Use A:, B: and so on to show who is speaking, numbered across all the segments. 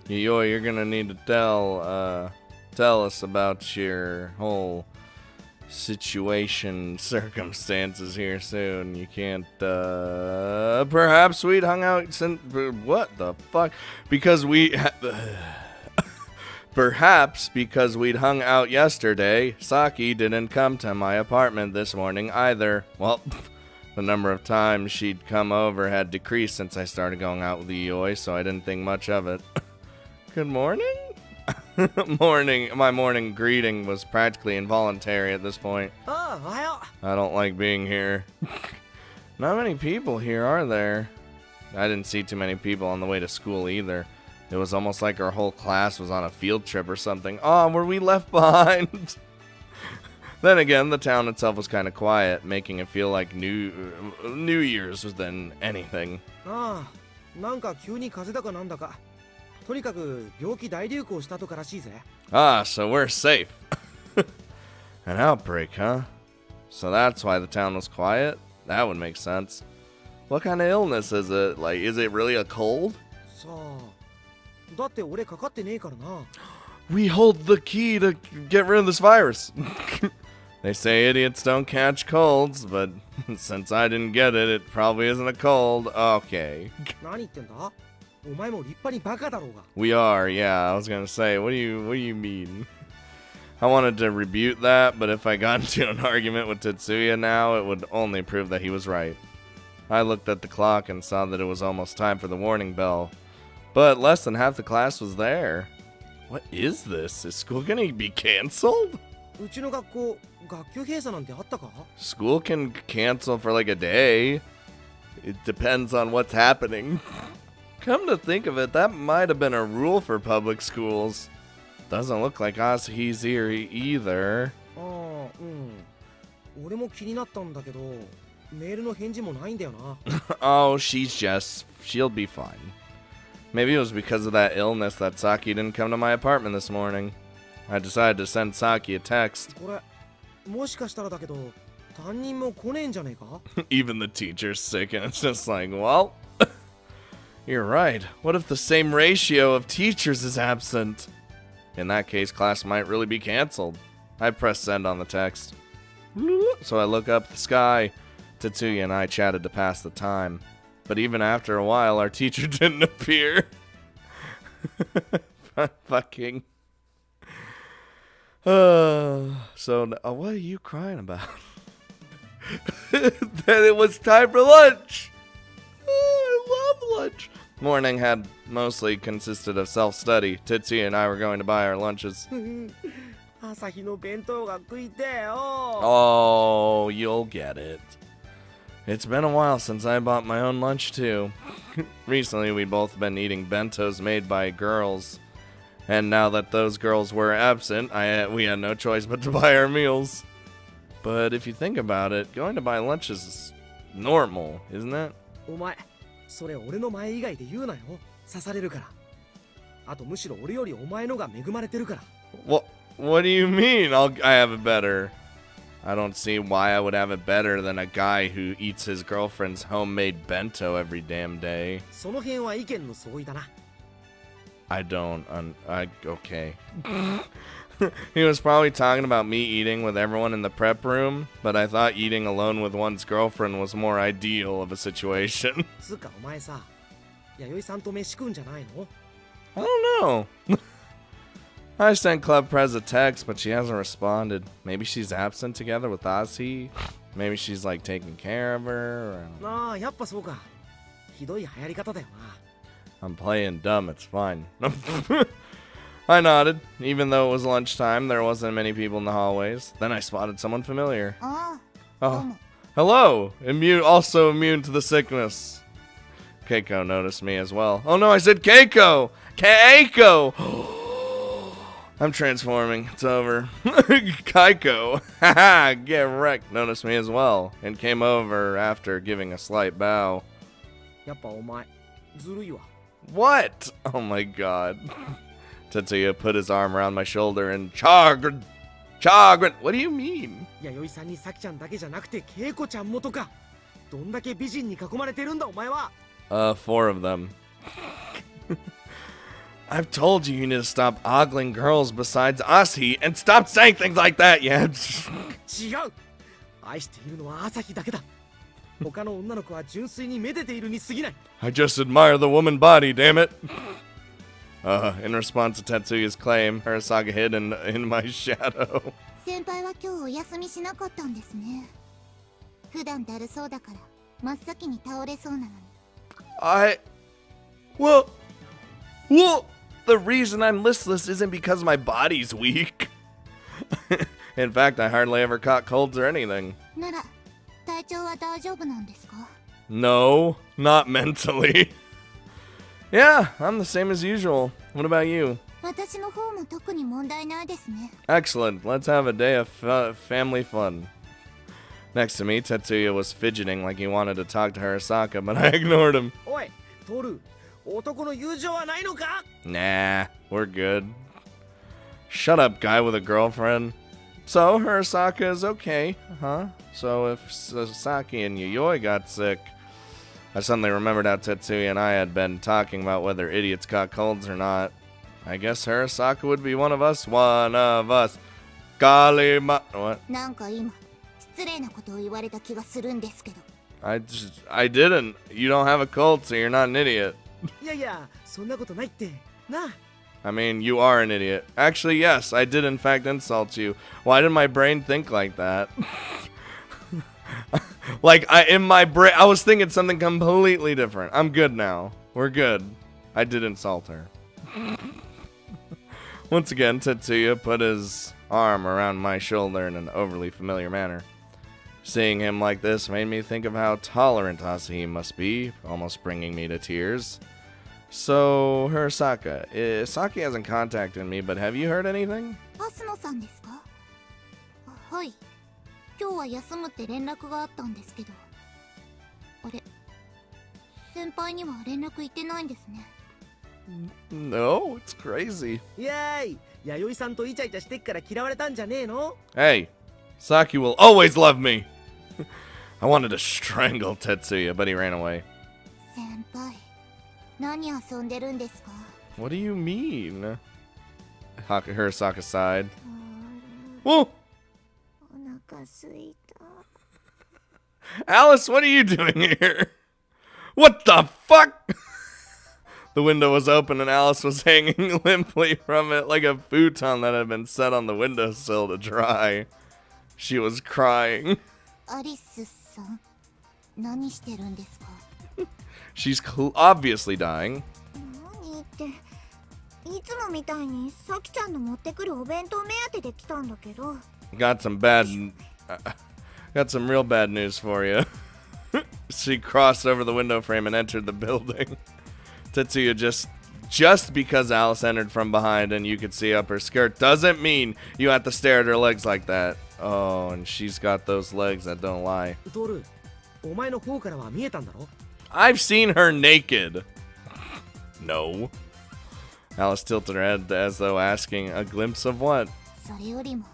A: Yayoi, you're gonna need to tell us about your whole situation, circumstances here soon. You can't, perhaps we'd hung out since, what the fuck? Because perhaps because we'd hung out yesterday, Saki didn't come to my apartment this morning either. Well, the number of times she'd come over had decreased since I started going out with Yayoi, so I didn't think much of it. Good morning? My morning greeting was practically involuntary at this point. I don't like being here. Not many people here, are there? I didn't see too many people on the way to school either. It was almost like our whole class was on a field trip or something. Oh, were we left behind? Then again, the town itself was kind of quiet, making it feel like New Year's was than anything. Ah, so we're safe. An outbreak, huh? So that's why the town was quiet? That would make sense. What kind of illness is it? Like, is it really a cold? We hold the key to get rid of this virus. They say idiots don't catch colds, but since I didn't get it, it probably isn't a cold. Okay. We are, yeah, I was gonna say, what do you mean? I wanted to rebuke that, but if I got into an argument with Tetsuya now, it would only prove that he was right. I looked at the clock and saw that it was almost time for the warning bell. But less than half the class was there. What is this? Is school gonna be cancelled? School can cancel for like a day. It depends on what's happening. Come to think of it, that might have been a rule for public schools. Doesn't look like Asahi's here either. Oh, she'll be fine. Maybe it was because of that illness that Saki didn't come to my apartment this morning. I decided to send Saki a text. Even the teacher's sick and it's just like, well, you're right. What if the same ratio of teachers is absent? In that case, class might really be canceled. I press send on the text. So I look up the sky. Tetsuya and I chatted to pass the time. But even after a while, our teacher didn't appear. Fucking. So, what are you crying about? That it was time for lunch. I love lunch. Morning had mostly consisted of self-study. Tetsuya and I were going to buy our lunches. Oh, you'll get it. It's been a while since I bought my own lunch, too. Recently, we'd both been eating bentos made by girls. And now that those girls were absent, we had no choice but to buy our meals. But if you think about it, going to buy lunch is normal, isn't it? What do you mean? I have it better. I don't see why I would have it better than a guy who eats his girlfriend's homemade bento every damn day. I don't. Okay. He was probably talking about me eating with everyone in the prep room, but I thought eating alone with one's girlfriend was more ideal of a situation. I don't know. I sent Club Prez a text, but she hasn't responded. Maybe she's absent together with Asi. Maybe she's like taking care of her. I'm playing dumb, it's fine. I nodded. Even though it was lunchtime, there wasn't many people in the hallways. Then I spotted someone familiar. Oh, hello! Also immune to the sickness. Keiko noticed me as well. Oh no, I said Keiko! Keiko! I'm transforming. It's over. Keiko, haha, get wrecked, noticed me as well, and came over after giving a slight bow. What? Oh my god. Tetsuya put his arm around my shoulder and Chagrin! What do you mean? Four of them. I've told you need to stop ogling girls besides Asahi and stop saying things like that, yeah.
B: 違う。愛しているのは朝日だけだ。他の女の子は純粋にめでているに過ぎない。
A: I just admire the woman body, damn it. In response to Tetsuya's claim, Arasaka hid in my shadow.
C: 先輩は今日お休みしなかったんですね。普段だるそうだから真っ先に倒れそうなのに。
A: Well, the reason I'm listless isn't because my body's weak. In fact, I hardly ever caught colds or anything.
C: なら、体調は大丈夫なんですか?
A: No, not mentally. Yeah, I'm the same as usual. What about you?
C: 私の方も特に問題ないですね。
A: Excellent. Let's have a day of family fun. Next to me, Tetsuya was fidgeting like he wanted to talk to Arasaka, but I ignored him.
B: おい、トル、男の友情はないのか?
A: Nah, we're good. Shut up, guy with a girlfriend. So, Arasaka is okay, huh? So if Sasaki and Yayoi got sick... I suddenly remembered how Tetsuya and I had been talking about whether idiots caught colds or not. I guess Arasaka would be one of us. One of us. Kalima... What?
C: なんか今、失礼なことを言われた気がするんですけど。
A: I didn't. You don't have a cold, so you're not an idiot.
B: いやいや、そんなことないって。な。
A: I mean, you are an idiot. Actually, yes, I did in fact insult you. Why did my brain think like that? Like, in my brain, I was thinking something completely different. I'm good now. We're good. I did insult her. Once again, Tetsuya put his arm around my shoulder in an overly familiar manner. Seeing him like this made me think of how tolerant Asahi must be, almost bringing me to tears. So, Arasaka, Saki hasn't contacted me, but have you heard anything?
C: 蓮野さんですか? はい。今日は休むって連絡があったんですけど。あれ、先輩には連絡行ってないんですね。
A: No, it's crazy.
B: イエーイ、弥生さんとイチャイチャしてっから嫌われたんじゃねえの?
A: Hey, Saki will always love me. I wanted to strangle Tetsuya, but he ran away.
C: 先輩、何遊んでるんですか?
A: What do you mean? Hirasaka sighed. Whoa! Alice, what are you doing here? What the fuck? The window was open and Alice was hanging limply from it like a futon that had been set on the windowsill to dry. She was crying.
C: Alice-san, 何してるんですか?
A: She's obviously dying.
C: 何って、いつもみたいにサキちゃんの持ってくるお弁当目当てで来たんだけど。
A: Got some real bad news for you. She crossed over the window frame and entered the building. Tetsuya, just because Alice entered from behind and you could see up her skirt doesn't mean you have to stare at her legs like that. Oh, and she's got those legs that don't lie.
B: トル、お前の方からは見えたんだろ?
A: I've seen her naked. No. Alice tilted her head as though asking, a glimpse of what?
C: それよりも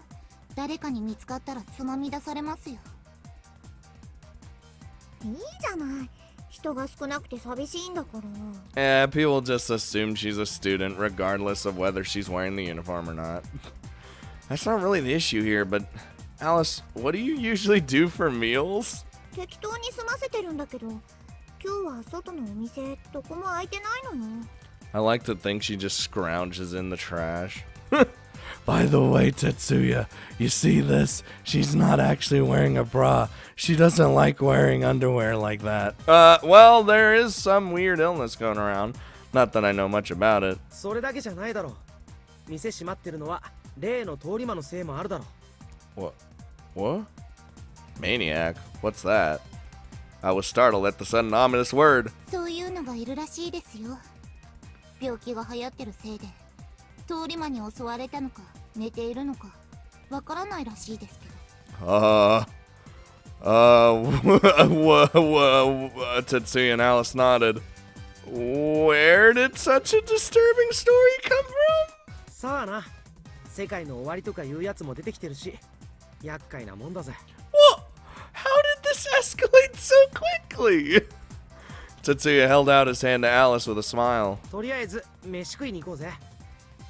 C: 誰かに見つかったらつまみ出されますよ。いいじゃない。人が少なくて寂しいんだから。
A: Yeah, people just assume she's a student regardless of whether she's wearing the uniform or not. That's not really the issue here, but Alice, what do you usually do for meals?
C: 適当に済ませてるんだけど、今日は外のお店どこも開いてないのよ。
A: I like to think she just scrounges in the trash. By the way, Tetsuya, you see this? She's not actually wearing a bra. She doesn't like wearing underwear like that. Well, there is some weird illness going around. Not that I know much about it.
B: それだけじゃないだろ。店閉まってるのは例の通り魔のせいもあるだろ。
A: What? Maniac? What's that? I was startled at the sudden ominous word.
C: そういうのがいるらしいですよ。病気が流行ってるせいで。通り魔に襲われたのか寝ているのかわからないらしいですけど。
A: Tetsuya and Alice nodded. Where did such a disturbing story come from?
B: さあな、世界の終わりとかいうやつも出てきてるし、厄介なもんだぜ。
A: What? How did this escalate so quickly? Tetsuya held out his hand to Alice with a smile.
B: とりあえず飯食いに行こうぜ。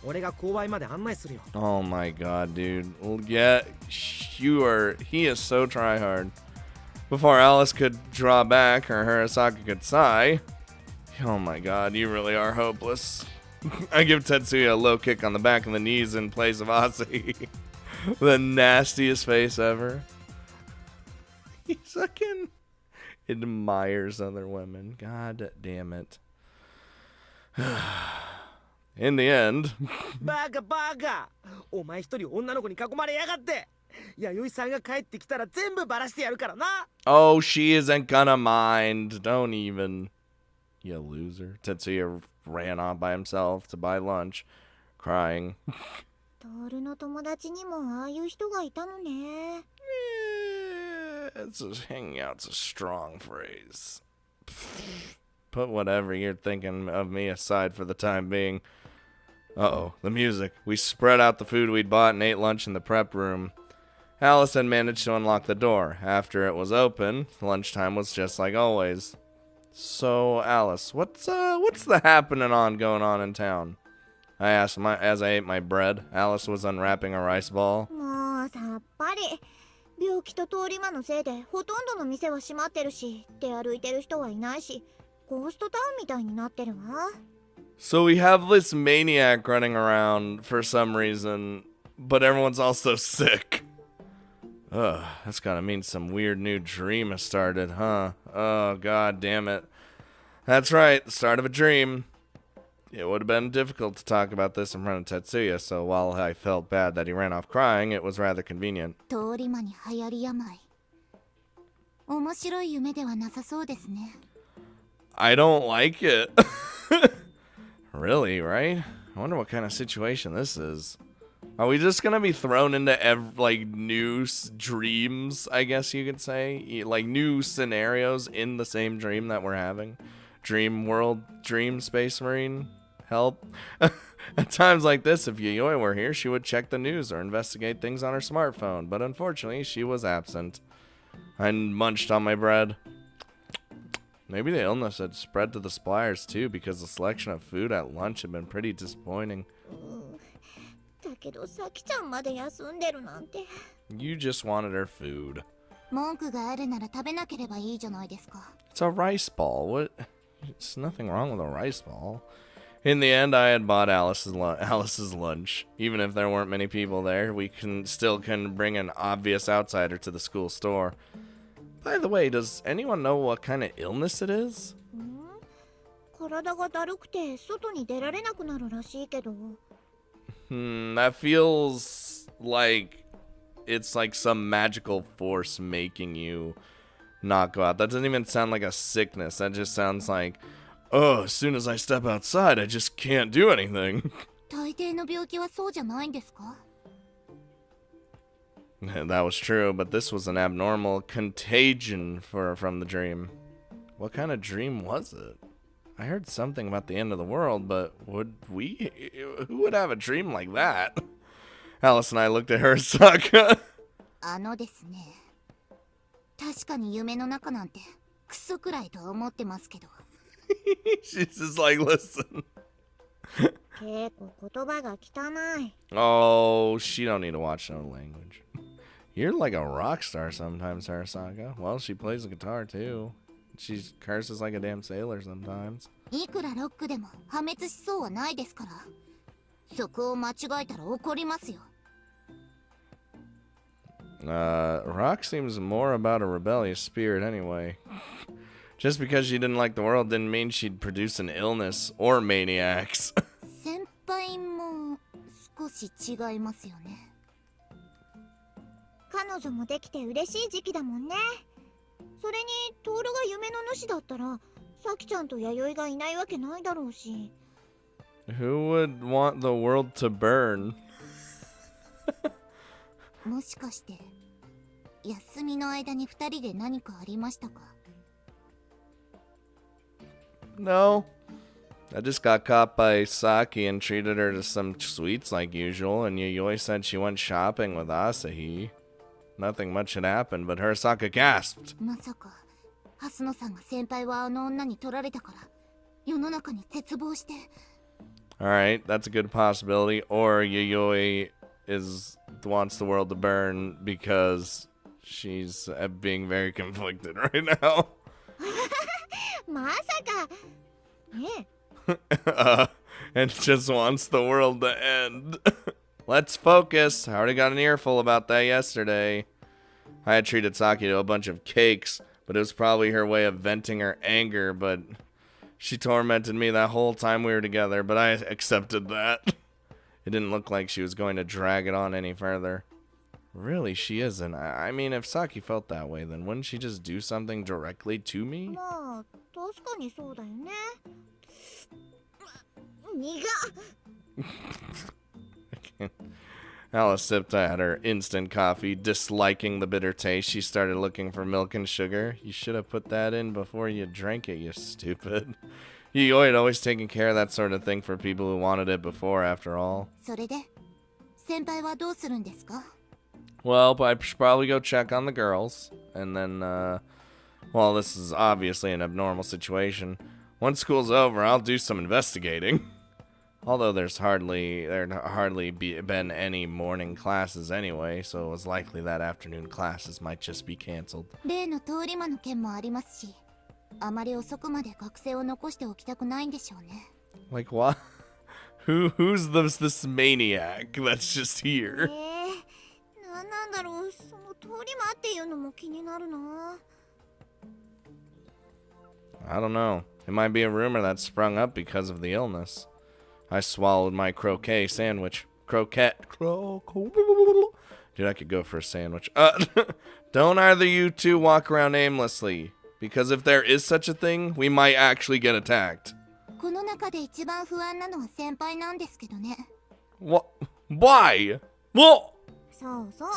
B: 俺が購買まで案内するよ。
A: Oh my god, dude. Well, yeah, he is so tryhard. Before Alice could draw back or Hirosaka could sigh. Oh my god, you really are hopeless. I give Tetsuya a low kick on the back of the knees in place of Asi. The nastiest face ever. He fucking admires other women. God damn it. In the end.
B: バカバカ。お前一人女の子に囲まれやがって。弥生さんが帰ってきたら全部バラしてやるからな。
A: Oh, she isn't gonna mind. Don't even. You loser. Tetsuya ran off by himself to buy lunch, crying.
C: トールの友達にもああいう人がいたのね。
A: Hanging out's a strong phrase. Put whatever you're thinking of me aside for the time being. Uh-oh, the music. We spread out the food we'd bought and ate lunch in the prep room. Alice had managed to unlock the door. After it was open, lunchtime was just like always. So, Alice, what's the happening going on in town? I asked as I ate my bread. Alice was unwrapping a rice ball.
C: もうさっぱり。病気と通り魔のせいでほとんどの店は閉まってるし、出歩いてる人はいないし、ゴーストタウンみたいになってるわ。
A: So we have this maniac running around for some reason, but everyone's also sick. Ugh, that's gotta mean some weird new dream has started, huh? Oh, god damn it. That's right, the start of a dream. It would have been difficult to talk about this in front of Tetsuya, so while I felt bad that he ran off crying, it was rather convenient.
C: 通り魔に流行り病。面白い夢ではなさそうですね。
A: I don't like it. Really, right? I wonder what kind of situation this is. Are we just gonna be thrown into new dreams, I guess you could say? Like new scenarios in the same dream that we're having? Dream world, dream space marine? Help? At times like this, if Yayoi were here, she would check the news or investigate things on her smartphone, but unfortunately, she was absent. I munched on my bread. Maybe the illness had spread to the suppliers too, because the selection of food at lunch had been pretty disappointing.
C: だけどさきちゃんまで休んでるなんて。
A: You just wanted her food.
C: 文句があるなら食べなければいいじゃないですか。
A: It's a rice ball. What? There's nothing wrong with a rice ball. In the end, I had bought Alice's lunch. Even if there weren't many people there, we still couldn't bring an obvious outsider to the school store. By the way, does anyone know what kind of illness it is?
C: 体がだるくて外に出られなくなるらしいけど。
A: That feels like it's like some magical force making you not go out. That doesn't even sound like a sickness. That just sounds like, oh, as soon as I step outside, I just can't do anything.
C: 大抵の病気はそうじゃないんですか？
A: That was true, but this was an abnormal contagion from the dream. What kind of dream was it? I heard something about the end of the world, but who would have a dream like that? Alice and I looked at Hirosaka.
C: ですね。確かに夢の中なんてクソくらいとは思ってますけど。
A: She's just like, listen.
C: 結構言葉が汚い。
A: Oh, she don't need to watch no language. You're like a rock star sometimes, Hirosaka. Well, she plays the guitar too. She curses like a damn sailor sometimes.
C: いくらロックでも破滅しそうはないですから。そこを間違えたら怒りますよ。
A: Rock seems more about a rebellious spirit anyway. Just because she didn't like the world didn't mean she'd produce an illness or maniacs.
C: 先輩も少し違いますよね。彼女もできて嬉しい時期だもんね。それにトールが夢の主だったらさきちゃんと弥生がいないわけないだろうし。
A: Who would want the world to burn?
C: もしかして休みの間に2人で何かありましたか？
A: No. I just got caught by Saki and treated her to some sweets like usual, and Yayoi said she went shopping with Asahi. Nothing much had happened, but Hirosaka gasped.
C: まさかハスノさんが先輩はあの女に取られたから世の中に絶望して。
A: Alright, that's a good possibility. Or Yayoi wants the world to burn because she's being very conflicted right now.
C: まさかね。
A: And just wants the world to end. Let's focus. I already got an earful about that yesterday. I had treated Saki to a bunch of cakes, but it was probably her way of venting her anger, but she tormented me that whole time we were together, but I accepted that. It didn't look like she was going to drag it on any further. Really, she isn't. I mean, if Saki felt that way, then wouldn't she just do something directly to me?
C: まあ確かにそうだよね。苦っ。
A: Alice sipped at her instant coffee, disliking the bitter taste. She started looking for milk and sugar. You should have put that in before you drank it, you stupid. Yayoi had always taken care of that sort of thing for people who wanted it before, after all.
C: それで先輩はどうするんですか？
A: Well, I should probably go check on the girls. And then, well, this is obviously an abnormal situation. Once school's over, I'll do some investigating. Although there hardly been any morning classes anyway, so it was likely that afternoon classes might just be canceled.
C: 例の通り魔の件もありますし、あまり遅くまで学生を残しておきたくないんでしょうね。
A: Like what? Who's this maniac that's just here?
C: なんだろう、その通り魔っていうのも気になるな。
A: I don't know. It might be a rumor that sprung up because of the illness. I swallowed my croquet sandwich. Croquette. Dude, I could go for a sandwich. Don't either you two walk around aimlessly. Because if there is such a thing, we might actually get attacked.
C: この中で一番不安なのは先輩なんですけどね。
A: What? Why? What?
C: そうそう。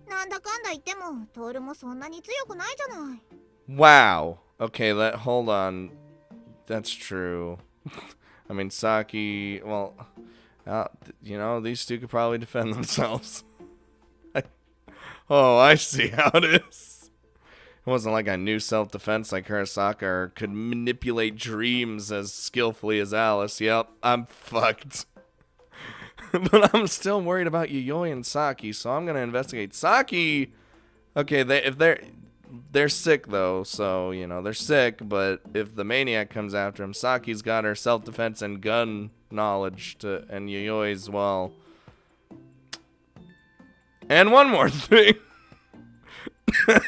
C: なんだかんだ言っても、トールもそんなに強くないじゃない。
A: Wow. Okay, hold on. That's true. I mean, Saki, well, you know, these two could probably defend themselves. Oh, I see how it is. It wasn't like I knew self-defense like Hirasaka or could manipulate dreams as skillfully as Alice. Yep, I'm fucked. But I'm still worried about Yayoi and Saki, so I'm gonna investigate. Saki! Okay, if they're sick though, so, you know, they're sick, but if the maniac comes after him, Saki's got her self-defense and gun knowledge and Yayoi's, well. And one more thing.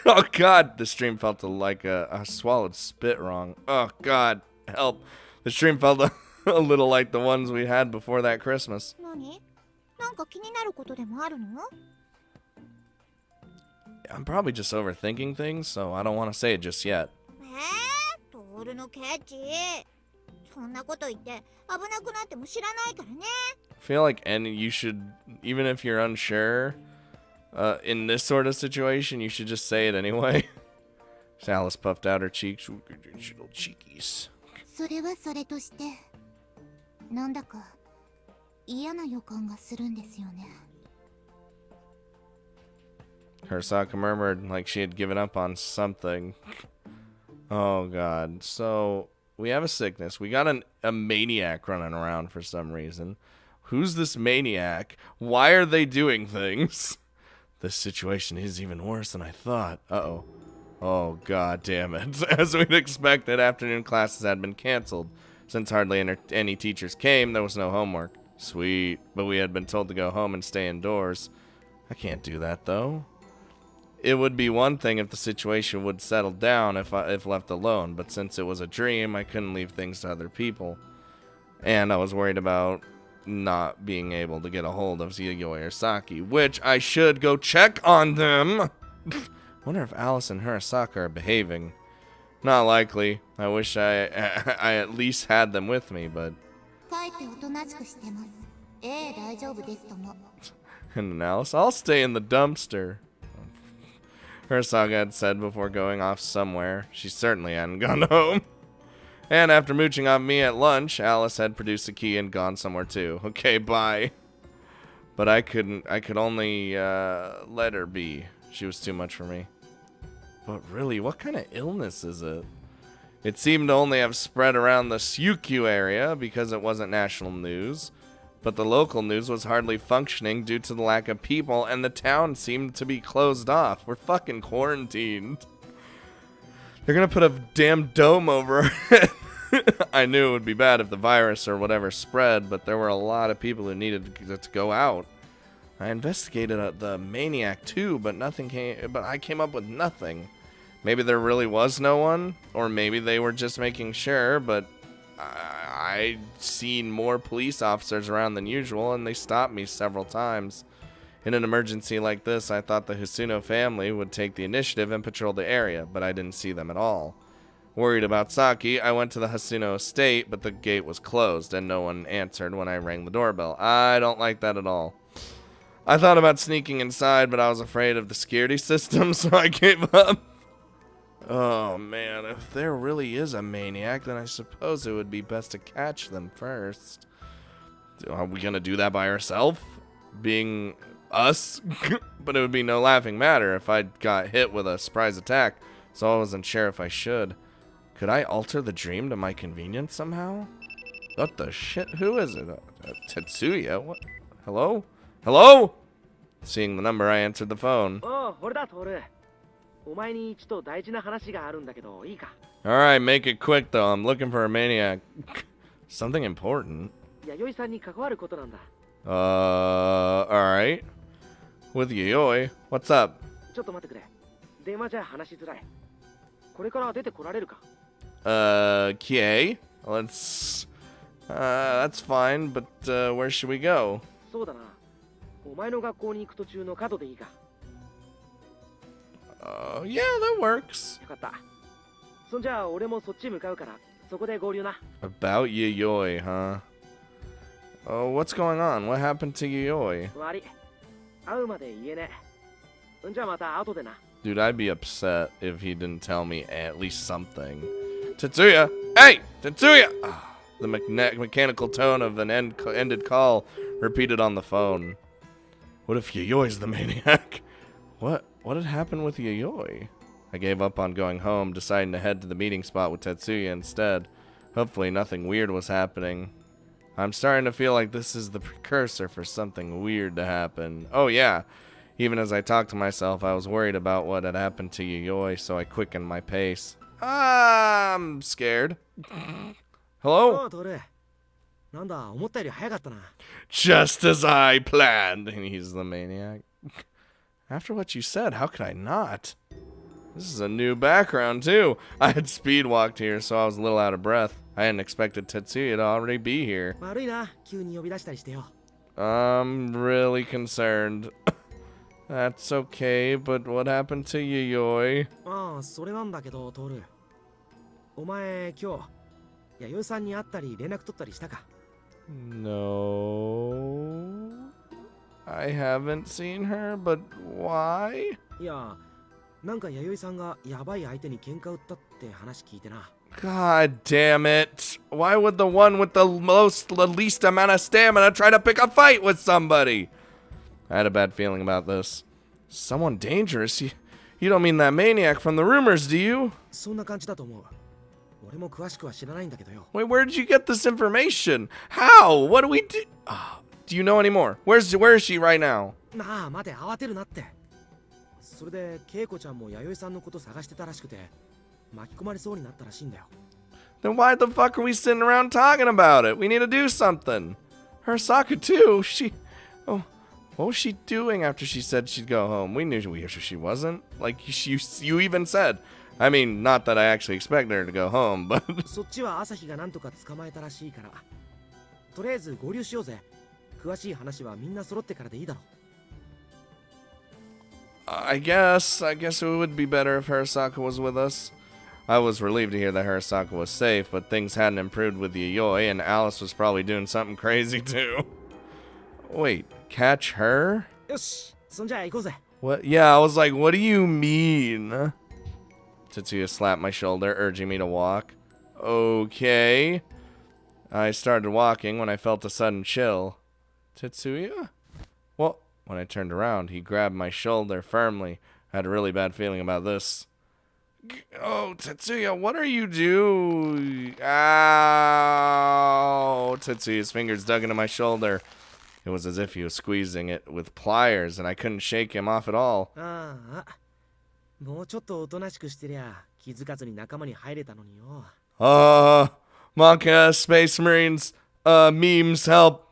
A: Oh god, the stream felt like I swallowed spit wrong. Oh god, help. The stream felt a little like the ones we had before that Christmas.
C: 何？なんか気になることでもあるの？
A: I'm probably just overthinking things, so I don't want to say it just yet.
C: トールのケチ。そんなこと言って危なくなっても知らないからね。
A: I feel like you should, even if you're unsure, in this sort of situation, you should just say it anyway. Alice puffed out her cheeks. Little cheekies.
C: それはそれとして、なんだか嫌な予感がするんですよね。
A: Hirasaka murmured like she had given up on something. Oh god. So, we have a sickness. We got a maniac running around for some reason. Who's this maniac? Why are they doing things? This situation is even worse than I thought. Uh-oh. Oh god damn it. As we'd expected, afternoon classes had been canceled. Since hardly any teachers came, there was no homework. Sweet. But we had been told to go home and stay indoors. I can't do that though. It would be one thing if the situation would settle down if left alone, but since it was a dream, I couldn't leave things to other people. And I was worried about not being able to get a hold of Yayoi or Saki, which I should go check on them. Wonder if Alice and Hirasaka are behaving. Not likely. I wish I at least had them with me, but... And then Alice, I'll stay in the dumpster. Hirasaka had said before going off somewhere. She certainly hadn't gone home. And after mooching on me at lunch, Alice had produced a key and gone somewhere too. Okay, bye. But I could only let her be. She was too much for me. But really, what kind of illness is it? It seemed to only have spread around the Syukyu area because it wasn't national news. But the local news was hardly functioning due to the lack of people, and the town seemed to be closed off. We're fucking quarantined. They're gonna put a damn dome over it. I knew it would be bad if the virus or whatever spread, but there were a lot of people who needed to go out. I investigated the maniac too, but I came up with nothing. Maybe there really was no one, or maybe they were just making sure, but I'd seen more police officers around than usual, and they stopped me several times. In an emergency like this, I thought the Hasuno family would take the initiative and patrol the area, but I didn't see them at all. Worried about Saki, I went to the Hasuno estate, but the gate was closed, and no one answered when I rang the doorbell. I don't like that at all. I thought about sneaking inside, but I was afraid of the security system, so I gave up. Oh man, if there really is a maniac, then I suppose it would be best to catch them first. Are we gonna do that by ourselves? Being us? But it would be no laughing matter if I got hit with a surprise attack, so I wasn't sure if I should. Could I alter the dream to my convenience somehow? What the shit? Who is it? Tetsuya? What? Hello? Hello? Seeing the number, I answered the phone. Alright, make it quick though. I'm looking for a maniac. Something important. Alright. With Yayoi. What's up? Kie? That's fine, but where should we go? Yeah, that works. About Yayoi, huh? Oh, what's going on? What happened to Yayoi? Dude, I'd be upset if he didn't tell me at least something. Tetsuya! Hey! Tetsuya! The mechanical tone of an ended call repeated on the phone. What if Yayoi's the maniac? What had happened with Yayoi? I gave up on going home, deciding to head to the meeting spot with Tetsuya instead. Hopefully nothing weird was happening. I'm starting to feel like this is the precursor for something weird to happen. Oh yeah, even as I talked to myself, I was worried about what had happened to Yayoi, so I quickened my pace. I'm scared. Hello? Just as I planned. He's the maniac. After what you said, how could I not? This is a new background, too. I had speed walked here, so I was a little out of breath. I hadn't expected Tetsuya to already be here. I'm really concerned. That's okay, but what happened to Yayoi? No. I haven't seen her, but why? God damn it. Why would the one with the least amount of stamina try to pick a fight with somebody? I had a bad feeling about this. Someone dangerous? You don't mean that maniac from the rumors, do you? Wait, where did you get this information? How? What do we do? Do you know any more? Where is she right now? Then why the fuck are we sitting around talking about it? We need to do something. Hirasaka too. What was she doing after she said she'd go home? We knew she wasn't. Like you even said. I mean, not that I actually expected her to go home, but I guess it would be better if Hirasaka was with us. I was relieved to hear that Hirasaka was safe, but things hadn't improved with Yayoi, and Alice was probably doing something crazy too. Wait, catch her? What? Yeah, I was like, what do you mean? Tetsuya slapped my shoulder, urging me to walk. Okay. I started walking when I felt a sudden chill. Tetsuya? Well, when I turned around, he grabbed my shoulder firmly. I had a really bad feeling about this. Oh, Tetsuya, what are you doing? Ow! Tetsuya's fingers dug into my shoulder. It was as if he was squeezing it with pliers, and I couldn't shake him off at all.
B: ああ、もうちょっとおとなしくしてりゃ気づかずに仲間に入れたのによ。
A: Maka, Space Marines, memes, help.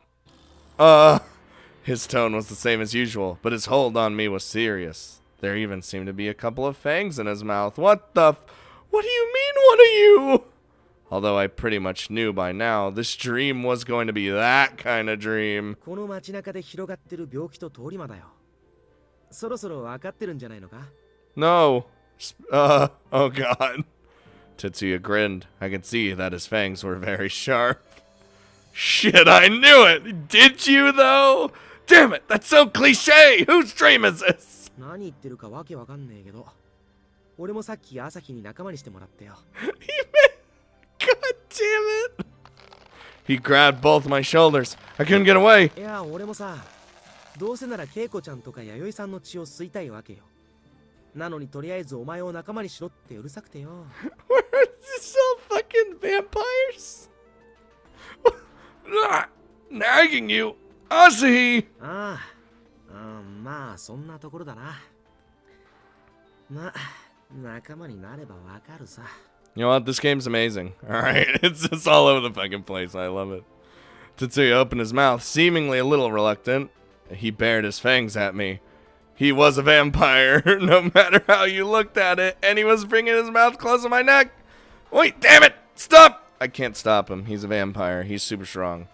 A: His tone was the same as usual, but his hold on me was serious. There even seemed to be a couple of fangs in his mouth. What do you mean, what are you? Although I pretty much knew by now, this dream was going to be that kind of dream.
B: この街中で広がってる病気と通り魔だよ。そろそろ分かってるんじゃないのか?
A: No. Oh god. Tetsuya grinned. I could see that his fangs were very sharp. Shit, I knew it! Did you, though? Damn it, that's so cliche! Whose dream is this?
B: 何言ってるかわけわかんねえけど、俺もさっき朝日に仲間にしてもらったよ。
A: God damn it! He grabbed both my shoulders. I couldn't get away.
B: いや、俺もさ、どうせなら恵子ちゃんとか弥生さんの血を吸いたいわけよ。なのにとりあえずお前を仲間にしろってうるさくてよ。
A: Where are these all fucking vampires? Nagging you, Asahi!
B: ああ、まあそんなところだな。まあ仲間になればわかるさ。
A: You know what? This game's amazing. Alright, it's all over the fucking place. I love it. Tetsuya opened his mouth, seemingly a little reluctant. He bared his fangs at me. He was a vampire, no matter how you looked at it, and he was bringing his mouth close to my neck. Wait, damn it! Stop! I can't stop him. He's a vampire. He's super strong.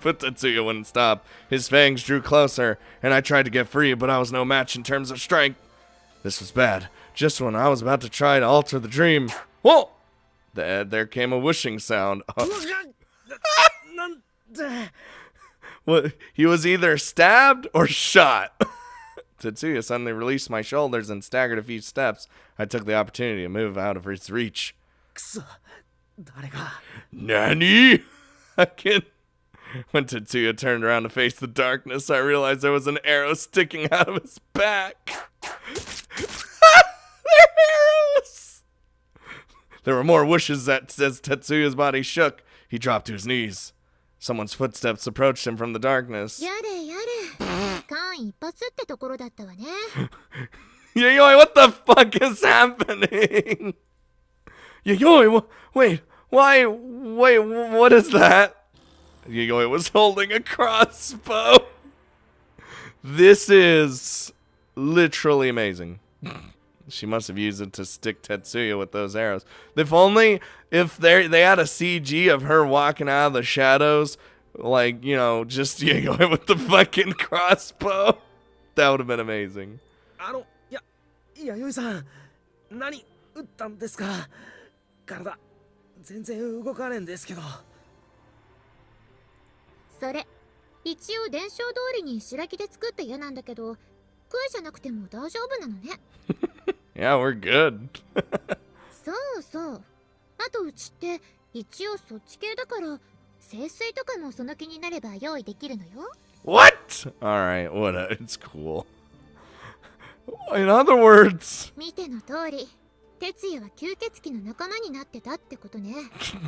A: But Tetsuya wouldn't stop. His fangs drew closer, and I tried to get free, but I was no match in terms of strength. This was bad. Just when I was about to try to alter the dream. Whoa! There came a whooshing sound. What? He was either stabbed or shot. Tetsuya suddenly released my shoulders and staggered a few steps. I took the opportunity to move out of his reach.
B: くそ、誰が?
A: Nani? When Tetsuya turned around to face the darkness, I realized there was an arrow sticking out of his back. They're arrows! There were more whooshes as Tetsuya's body shook. He dropped to his knees. Someone's footsteps approached him from the darkness.
C: やれやれ。間一髪ってところだったわね。
A: Yayoi, what the fuck is happening? Yayoi, wait, what is that? Yayoi was holding a crossbow. This is literally amazing. She must have used it to stick Tetsuya with those arrows. If they had a CG of her walking out of the shadows, like, you know, just Yayoi with the fucking crossbow, that would have been amazing.
B: 弥生さん、何撃ったんですか? 体全然動かねえんですけど。
C: それ、一応伝承通りに白木で作った矢なんだけど、杭じゃなくても大丈夫なのね。
A: Yeah, we're good.
C: そうそう。あとうちって一応そっち系だから、聖水とかもその気になれば用意できるのよ。
A: What? Alright, it's cool. In other words...
C: 見ての通り、哲也は吸血鬼の仲間になってたってことね。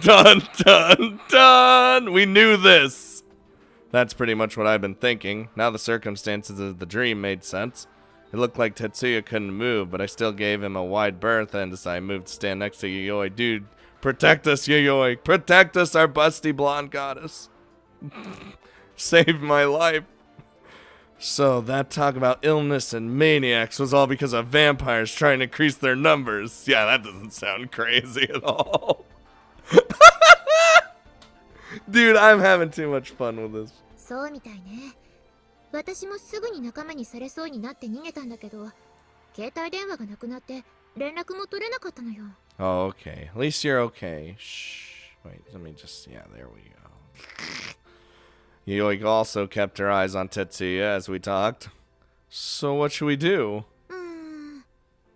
A: Dun dun dun! We knew this! That's pretty much what I've been thinking. Now the circumstances of the dream made sense. It looked like Tetsuya couldn't move, but I still gave him a wide berth, and as I moved to stand next to Yayoi, dude, protect us, Yayoi! Protect us, our busty blonde goddess! Saved my life. So that talk about illness and maniacs was all because of vampires trying to increase their numbers. Yeah, that doesn't sound crazy at all. Dude, I'm having too much fun with this.
C: そうみたいね。私もすぐに仲間にされそうになって逃げたんだけど、携帯電話がなくなって連絡も取れなかったのよ。
A: Oh, okay. At least you're okay. Shh. Wait, let me just... Yeah, there we go. Yayoi also kept her eyes on Tetsuya as we talked. So what should we do?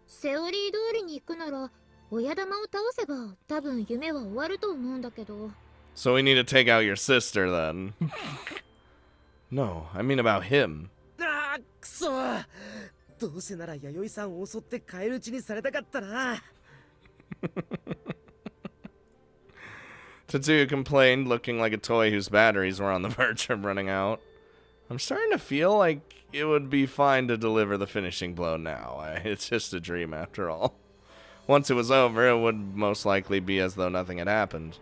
C: セオリー通りに行くなら、親玉を倒せば多分夢は終わると思うんだけど。
A: So we need to take out your sister then. No, I mean about him.
B: くそ。どうせなら弥生さんを襲って返り討ちにされたかったな。
A: Tetsuya complained, looking like a toy whose batteries were on the verge of running out. I'm starting to feel like it would be fine to deliver the finishing blow now. It's just a dream after all. Once it was over, it would most likely be as though nothing had happened.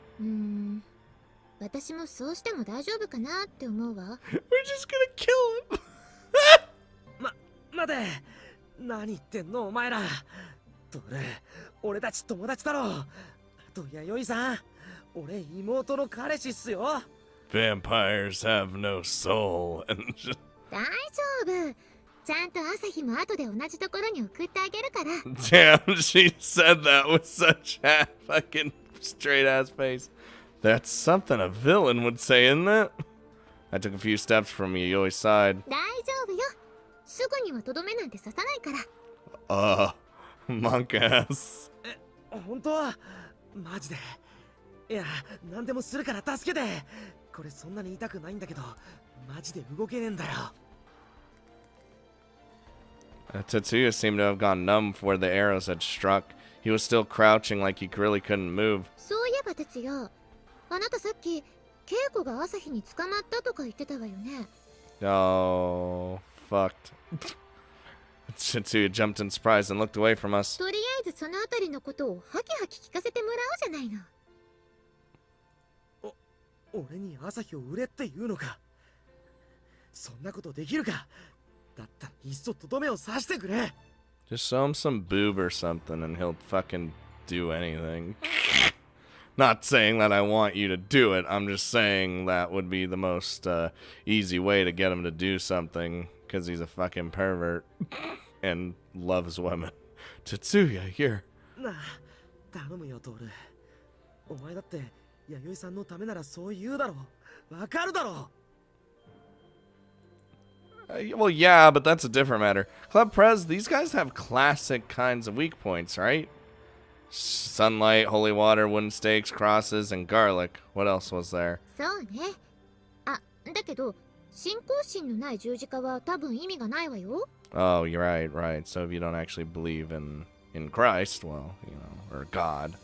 C: 私もそうしても大丈夫かなって思うわ。
A: We're just gonna kill him.
B: 待て、何言ってんのお前ら。どれ、俺たち友達だろ。あと弥生さん、俺妹の彼氏っすよ。
A: Vampires have no soul.
C: 大丈夫。ちゃんと朝日も後で同じところに送ってあげるから。
A: Damn, she said that with such a fucking straight ass face. That's something a villain would say, isn't it? I took a few steps from Yayoi's side.
C: 大丈夫よ。すぐにはとどめなんて刺さないから。
A: Monk ass.
B: 本当はマジで。いや、何でもするから助けて。これそんなに痛くないんだけど、マジで動けねえんだよ。
A: Tetsuya seemed to have gone numb where the arrows had struck. He was still crouching like he really couldn't move.
C: そういえば哲也、あなたさっき稽古が朝日に捕まったとか言ってたわよね。
A: Oh, fucked. Tetsuya jumped in surprise and looked away from us.
C: とりあえずそのあたりのことをハキハキ聞かせてもらおうじゃないの。
B: 俺に朝日を売れって言うのか。そんなことできるか。だったらいっそとどめを刺してくれ。
A: Just show him some boob or something and he'll fucking do anything. Not saying that I want you to do it. I'm just saying that would be the most easy way to get him to do something because he's a fucking pervert and loves women. Tetsuya, here.
B: なあ、頼むよトール。お前だって弥生さんのためならそう言うだろう。わかるだろう。
A: Well, yeah, but that's a different matter. Club Prez, these guys have classic kinds of weak points, right? Sunlight, holy water, wooden stakes, crosses, and garlic. What else was there?
C: そうね。あ、だけど信仰心のない十字架は多分意味がないわよ。
A: Oh, you're right, right. So if you don't actually believe in Christ, well, or God,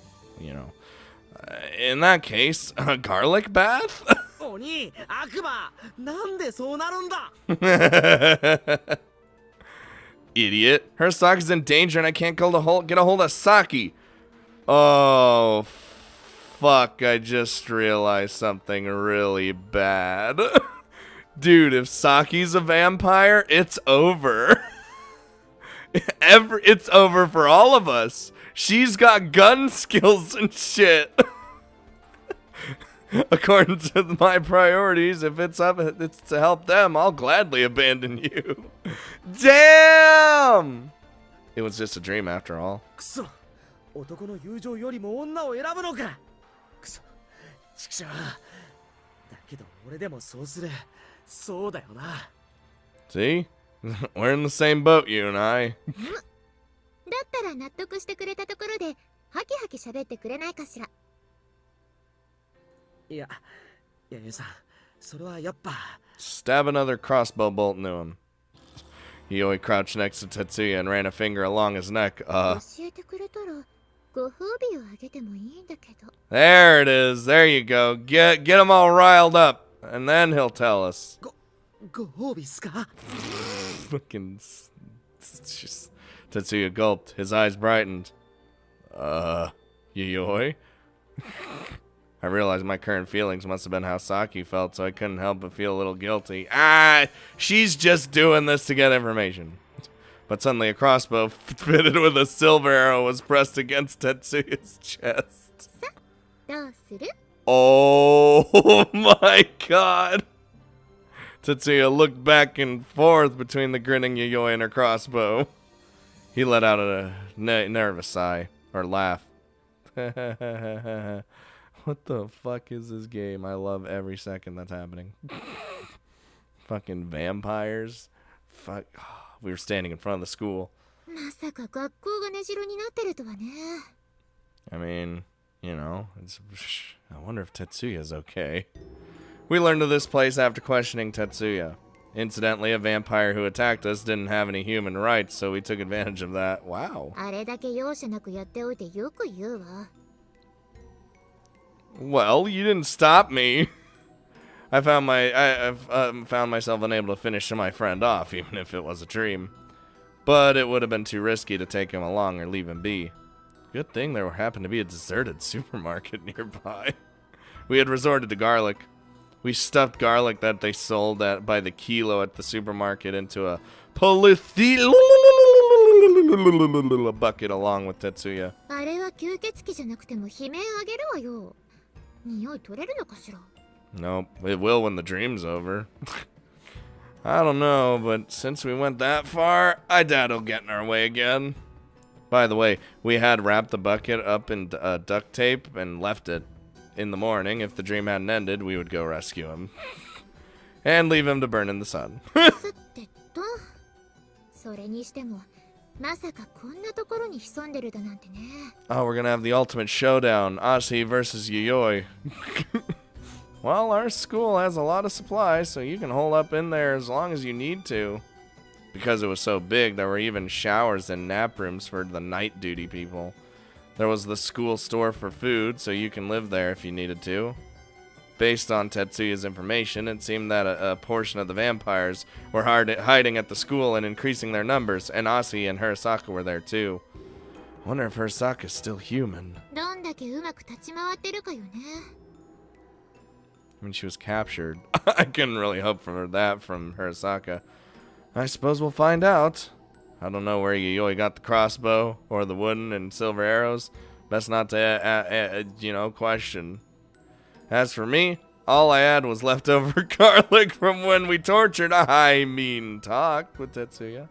A: in that case, a garlic bath?
B: 鬼、悪魔、なんでそうなるんだ。
A: Idiot. Her stock is in danger and I can't get a hold of Saki. Oh, fuck. I just realized something really bad. Dude, if Saki's a vampire, it's over. It's over for all of us. She's got gun skills and shit. According to my priorities, if it's to help them, I'll gladly abandon you. Damn! It was just a dream after all.
B: くそ、男の友情よりも女を選ぶのか。くそ、ちくしょう。だけど俺でもそうする。そうだよな。
A: See? We're in the same boat, you and I.
C: だったら納得してくれたところでハキハキ喋ってくれないかしら。
B: いや、弥生さん、それはやっぱ。
A: Stab another crossbow bolt into him. Yayoi crouched next to Tetsuya and ran a finger along his neck.
C: 教えてくれたらご褒美をあげてもいいんだけど。
A: There it is. There you go. Get him all riled up, and then he'll tell us.
B: ご褒美っすか。
A: Fucking. Tetsuya gulped. His eyes brightened. Yayoi? I realized my current feelings must have been how Saki felt, so I couldn't help but feel a little guilty. She's just doing this to get information. But suddenly a crossbow fitted with a silver arrow was pressed against Tetsuya's chest.
C: どうする？
A: Oh my god! Tetsuya looked back and forth between the grinning Yayoi and her crossbow. He let out a nervous sigh, or laugh. What the fuck is this game? I love every second that's happening. Fucking vampires. Fuck. We were standing in front of the school.
C: まさか学校が根城になってるとはね。
A: I mean, I wonder if Tetsuya's okay. We learned of this place after questioning Tetsuya. Incidentally, a vampire who attacked us didn't have any human rights, so we took advantage of that. Wow.
C: あれだけ容赦なくやっておいてよく言うわ。
A: Well, you didn't stop me. I've found myself unable to finish my friend off, even if it was a dream. But it would have been too risky to take him along or leave him be. Good thing there happened to be a deserted supermarket nearby. We had resorted to garlic. We stuffed garlic that they sold by the kilo at the supermarket into a polythene bucket along with Tetsuya.
C: あれは吸血鬼じゃなくても悲鳴あげるわよ。匂い取れるのかしら。
A: Nope, it will when the dream's over. I don't know, but since we went that far, I doubt it'll get in our way again. By the way, we had wrapped the bucket up in duct tape and left it. In the morning, if the dream hadn't ended, we would go rescue him. And leave him to burn in the sun.
C: さてと、それにしても、まさかこんなところに潜んでるだなんてね。
A: Oh, we're gonna have the ultimate showdown, Ashi versus Yayoi. Well, our school has a lot of supplies, so you can hole up in there as long as you need to. Because it was so big, there were even showers and nap rooms for the night duty people. There was the school store for food, so you can live there if you needed to. Based on Tetsuya's information, it seemed that a portion of the vampires were hiding at the school and increasing their numbers, and Asi and Hirasaka were there too. Wonder if Hirasaka's still human.
C: どんだけうまく立ち回ってるかよね。
A: I mean, she was captured. I couldn't really hope for that from Hirasaka. I suppose we'll find out. I don't know where Yayoi got the crossbow or the wooden and silver arrows. Best not to, question. As for me, all I had was leftover garlic from when we talked with Tetsuya.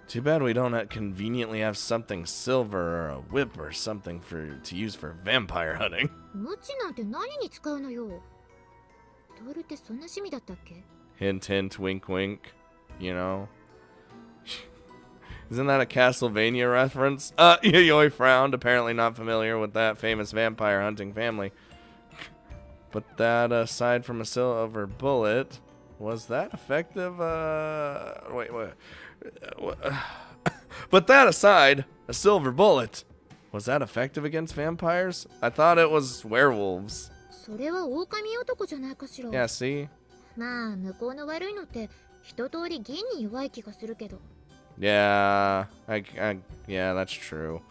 A: Too bad we don't conveniently have something silver or a whip or something to use for vampire hunting.
C: ムチなんて何に使うのよ。トールってそんな趣味だったっけ？
A: Hint, hint, wink, wink. You know? Isn't that a Castlevania reference? Yayoi frowned, apparently not familiar with that famous vampire hunting family. But that, aside from a silver bullet, was that effective? Wait. But that aside, a silver bullet, was that effective against vampires? I thought it was werewolves.
C: それは狼男じゃないかしら。
A: Yeah, see?
C: まあ向こうの悪いのって一通り銀に弱い気がするけど。
A: Yeah, yeah, that's true.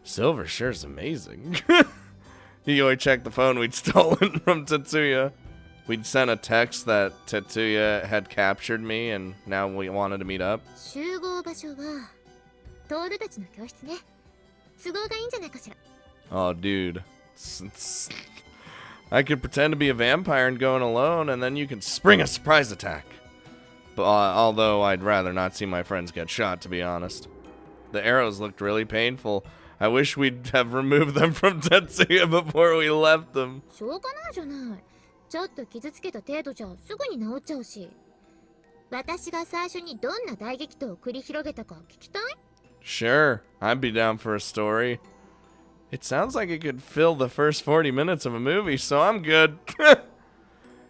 A: Silver sure is amazing. Yayoi checked the phone we'd stolen from Tetsuya. We'd sent a text that Tetsuya had captured me and now we wanted to meet up.
C: 集合場所はトールたちの教室ね。都合がいいんじゃないかしら。
A: Oh, dude. I could pretend to be a vampire and go in alone, and then you can spring a surprise attack. But although I'd rather not see my friends get shot, to be honest. The arrows looked really painful. I wish we'd have removed them from Tetsuya before we left them.
C: しょうがないじゃない。ちょっと傷つけた程度じゃすぐに治っちゃうし。私が最初にどんな大激闘を繰り広げたか聞きたい？
A: Sure, I'd be down for a story. It sounds like it could fill the first 40 minutes of a movie, so I'm good.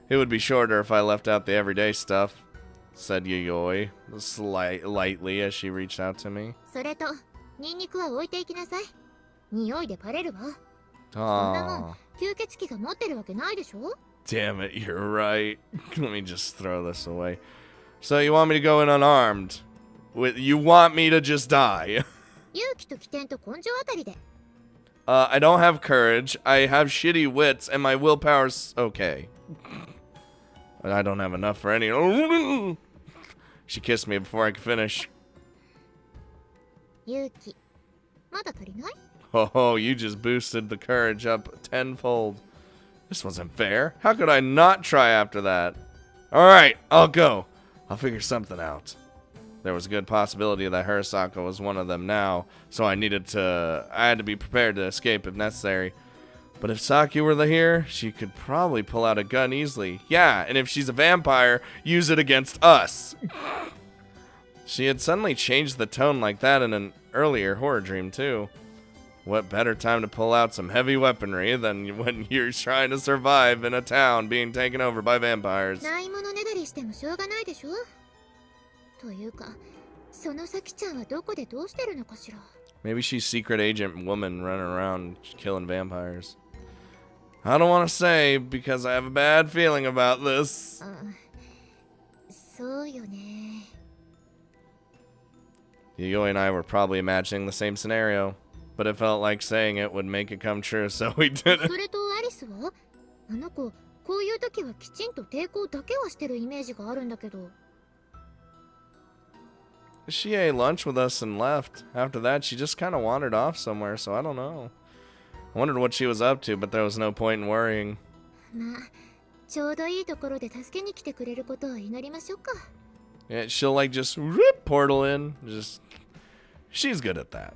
A: It would be shorter if I left out the everyday stuff, said Yayoi, lightly as she reached out to me.
C: それと、ニンニクは置いていきなさい。匂いでバレるわ。そんなもん、
A: Aww.
C: 吸血鬼が持ってるわけないでしょ？
A: Damn it, you're right. Let me just throw this away. So you want me to go in unarmed? You want me to just die?
C: 勇気と起点と根性あたりで。
A: I don't have courage, I have shitty wits, and my willpower's okay. I don't have enough for any. She kissed me before I could finish.
C: 勇気、まだ足りない？
A: Oh, you just boosted the courage up tenfold. This wasn't fair. How could I not try after that? Alright, I'll go. I'll figure something out. There was a good possibility that Hirasaka was one of them now, so I had to be prepared to escape if necessary. But if Saki were here, she could probably pull out a gun easily. Yeah, and if she's a vampire, use it against us. She had suddenly changed the tone like that in an earlier horror dream too. What better time to pull out some heavy weaponry than when you're trying to survive in a town being taken over by vampires?
C: ないものねだりしてもしょうがないでしょ。というか、そのさきちゃんはどこでどうしてるのかしら。
A: Maybe she's secret agent woman running around killing vampires. I don't want to say because I have a bad feeling about this.
C: そうよね。
A: Yayoi and I were probably imagining the same scenario, but it felt like saying it would make it come true, so we did
C: そ
A: it.
C: れとアリスはあの子、こういう時はきちんと抵抗だけはしてるイメージがあるんだけど。
A: She ate lunch with us and left. After that, she just kind of wandered off somewhere, so I don't know. I wondered what she was up to, but there was no point in worrying.
C: まあ、ちょうどいいところで助けに来てくれることを祈りましょうか。
A: Yeah, she'll like just rip portal in. She's good at that.